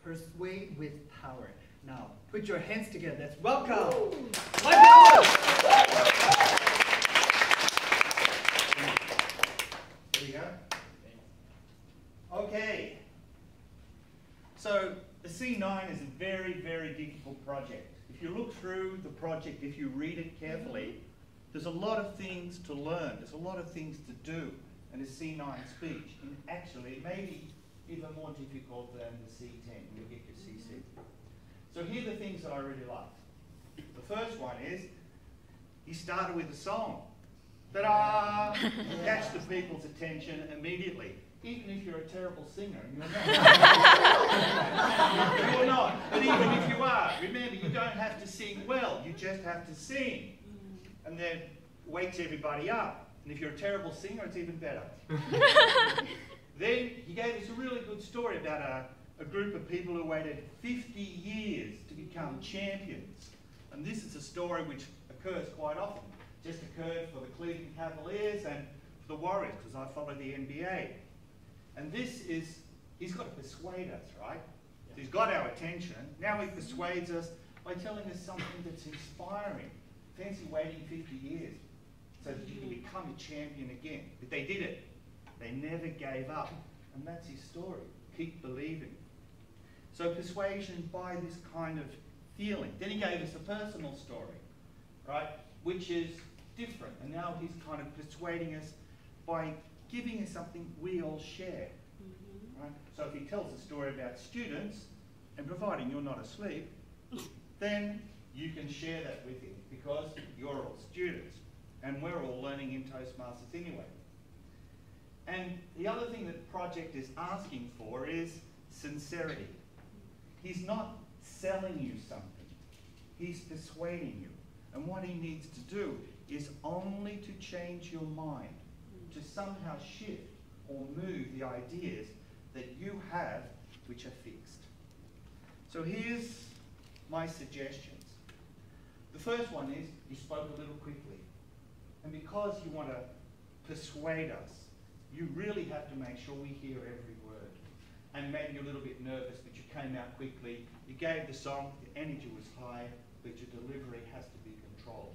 Persuade with power. Now, put your hands together. Let's welcome. There you go. Okay. So the C9 is a very, very difficult project. If you look through the project, if you read it carefully, there's a lot of things to learn. There's a lot of things to do in a C9 speech. And actually, it may be even more difficult than the C10 when you get your CC. So here are the things that I really like. The first one is, he started with a song. Ta-da! Catch the people's attention immediately. Even if you're a terrible singer, and you're not. You're not. But even if you are, remember, you don't have to sing well. You just have to sing. And then wakes everybody up. And if you're a terrible singer, it's even better. Then he gave us a really good story about a group of people who waited 50 years to become champions. And this is a story which occurs quite often. Just occurred for the Cleveland Cavaliers and for the Warriors, because I follow the NBA. And this is, he's got to persuade us, right? So he's got our attention. Now he persuades us by telling us something that's inspiring. Fancy waiting 50 years so that you can become a champion again. But they did it. They never gave up. And that's his story. Keep believing. So persuasion by this kind of feeling. Then he gave us a personal story, right? Which is different. And now he's kind of persuading us by giving us something we all share. Right? So if he tells a story about students, and providing you're not asleep, then you can share that with him because you're all students. And we're all learning in Toastmasters anyway. And the other thing that the project is asking for is sincerity. He's not selling you something. He's persuading you. And what he needs to do is only to change your mind, to somehow shift or move the ideas that you have which are fixed. So here's my suggestions. The first one is, you spoke a little quickly. And because you want to persuade us, you really have to make sure we hear every word. And maybe you're a little bit nervous, but you came out quickly. You gave the song, the energy was high, but your delivery has to be controlled.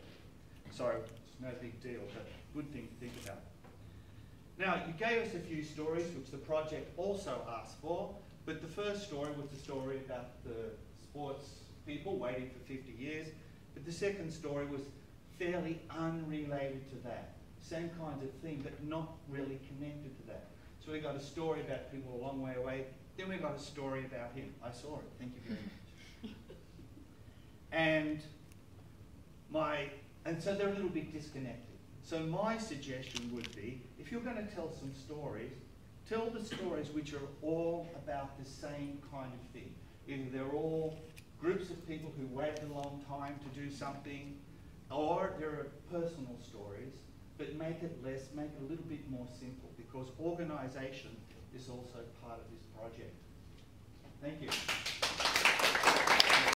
So it's no big deal, but good thing to think about. Now, you gave us a few stories, which the project also asked for, but the first story was the story about the sports people waiting for 50 years, but the second story was fairly unrelated to that. Same kinds of thing, but not really connected to that. So we got a story about people a long way away, then we got a story about him. I saw it, thank you very much. And so they're a little bit disconnected. So my suggestion would be, if you're going to tell some stories, tell the stories which are all about the same kind of thing. Either they're all groups of people who waited a long time to do something, or there are personal stories, but make it less, make it a little bit more simple, because organisation is also part of this project. Thank you.